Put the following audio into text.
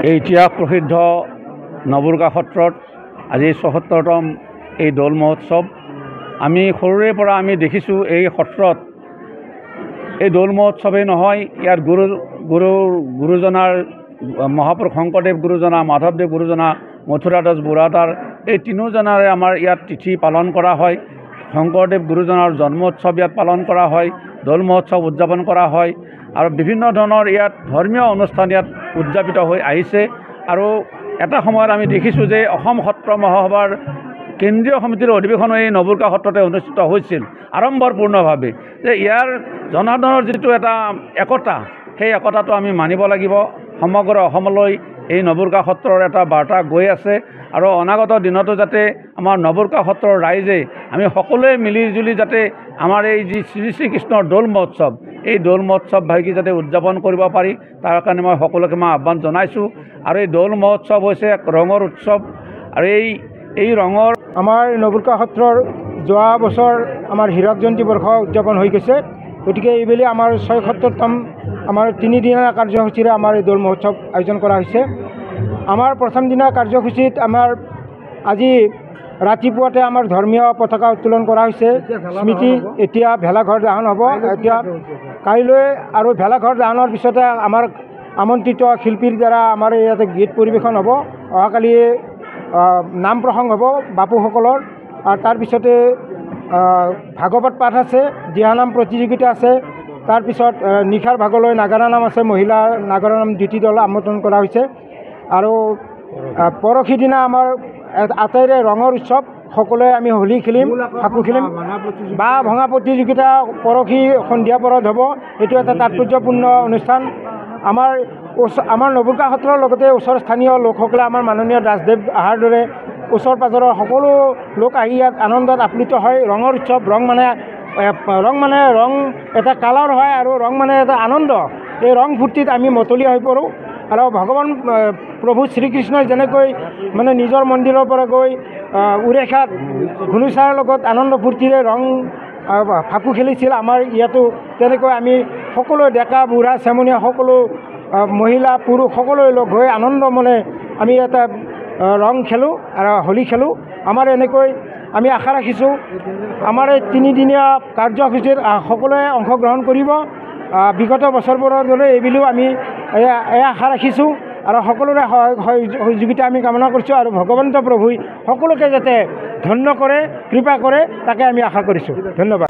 এই ইতিহাস প্ৰসিদ্ধ নবুৰ্গা সত্ৰত আজি ৭৪তম এই দৌল মহোৎসৱ। আমি সৰুৰে পৰা আমি দেখিছোঁ এই সত্ৰত এই দৌল মহোৎসৱেই নহয়, ইয়াত গুৰুজনাৰ মহাপুৰুষ শংকৰদেৱ গুৰুজনা, মাধৱদেৱ গুৰুজনা, মথুৰা দাস বুঢ়াতাৰ এই তিনিওজনাৰে আমাৰ ইয়াত তিথি পালন কৰা হয়। শংকৰদেৱ গুৰুজনাৰ জন্মোৎসৱ ইয়াত পালন কৰা হয়, দৌল মহোৎসৱ উদযাপন কৰা হয় আৰু বিভিন্ন ধৰণৰ ইয়াত ধৰ্মীয় অনুষ্ঠান ইয়াত উদযাপিত হৈ আহিছে। আৰু এটা সময়ত আমি দেখিছোঁ যে অসম সত্ৰ মহাসভাৰ কেন্দ্ৰীয় সমিতিৰ অধিৱেশনো এই নবুৰ্গা সত্ৰতে অনুষ্ঠিত হৈছিল আড়ম্বৰপূৰ্ণভাৱে। যে ইয়াৰ জনাৰ্দনৰ যিটো এটা একতা, সেই একতাটো আমি মানিব লাগিব। সমগ্ৰ অসমলৈ এই নবুৰ্গা সত্ৰৰ এটা বাৰ্তা গৈ আছে আৰু অনাগত দিনতো যাতে আমাৰ নবুৰ্গা সত্ৰৰ ৰাইজে আমি সকলোৱে মিলিজুলি যাতে আমাৰ এই যি শ্ৰী শ্ৰীকৃষ্ণৰ দৌল মহোৎসৱ, এই দৌল মহোৎসৱ ভাগি যাতে উদযাপন কৰিব পাৰি, তাৰ কাৰণে মই সকলোকে আহ্বান জনাইছোঁ। আৰু এই দৌল মহোৎসৱ হৈছে এক ৰঙৰ উৎসৱ আৰু এই ৰঙৰ আমাৰ নবুৰ্গা সত্ৰৰ যোৱা বছৰ আমাৰ হীৰক জয়ন্তী বৰ্ষ উদযাপন হৈ গৈছে। গতিকে এইবেলি আমাৰ ৭৬তম আমাৰ ৩ দিনীয়া কাৰ্যসূচীৰে আমাৰ এই দৌল মহোৎসৱ আয়োজন কৰা হৈছে। আমাৰ প্ৰথম দিনা কাৰ্যসূচীত আমাৰ আজি ৰাতিপুৱাতে আমাৰ ধৰ্মীয় পতাকা উত্তোলন কৰা হৈছে। স্মৃতি এতিয়া ভেলাঘৰ দাহন হ'ব এতিয়া কাইলৈ, আৰু ভেলাঘৰ দাহনৰ পিছতে আমাৰ আমন্ত্ৰিত শিল্পীৰ দ্বাৰা আমাৰ ইয়াতে গীত পৰিৱেশন হ'ব। অহাকালি নাম প্ৰসংগ হ'ব বাপুসকলৰ, আৰু তাৰপিছতে ভাগৱত পাঠ আছে, দিহানাম প্ৰতিযোগিতা আছে। তাৰপিছত নিশাৰ ভাগলৈ নাগাৰা নাম আছে, মহিলা নাগাৰা নাম দ্বিতীয় দল আমন্ত্ৰণ কৰা হৈছে। আৰু পৰহি দিনা আমাৰ আটাইৰে ৰঙৰ উৎসৱ, সকলোৱে আমি হোলী খেলিম, ফাকু খেলিম, বা ভঙা প্ৰতিযোগিতা পৰহি সন্ধিয়া পৰত হ'ব। এইটো এটা তাৎপৰ্যপূৰ্ণ অনুষ্ঠান। আমাৰ নবুৰ্গা সত্ৰৰ লগতে ওচৰ স্থানীয় লোকসকলে আমাৰ মাননীয় দাসদেৱ অহাৰ দৰে ওচৰ পাজৰৰ সকলো লোক আহি ইয়াত আনন্দত আপ্লুত হয়। ৰঙৰ উৎসৱ, ৰং মানে ৰং এটা কালাৰ হয় আৰু ৰং মানে এটা আনন্দ। এই ৰং ফূৰ্তিত আমি মতলীয়া হৈ পৰোঁ। আৰু ভগৱান প্ৰভু শ্ৰীকৃষ্ণই যেনেকৈ মানে নিজৰ মন্দিৰৰ পৰা গৈ উৰেষাত ঘুনুচাৰ লগত আনন্দ ফূৰ্তিৰে ৰং ফাকু খেলিছিল, আমাৰ ইয়াতো তেনেকৈ আমি সকলো ডেকা বুঢ়া চেমনীয়া সকলো মহিলা পুৰুষ সকলোৱে লগ হৈ আনন্দ মনে আমি এটা ৰং খেলোঁ আৰু হোলী খেলোঁ। আমাৰ এনেকৈ আমি আশা ৰাখিছোঁ আমাৰ এই 3 দিনীয়া কাৰ্যসূচীত সকলোৱে অংশগ্ৰহণ কৰিব। বিগত বছৰবোৰৰ দৰে এইবুলিও আমি এই আশা ৰাখিছোঁ আৰু সকলোৰে সহযোগিতা আমি কামনা কৰিছোঁ। আৰু ভগৱন্ত প্ৰভুই সকলোকে যাতে ধন্য কৰে, কৃপা কৰে, তাকে আমি আশা কৰিছোঁ। ধন্যবাদ।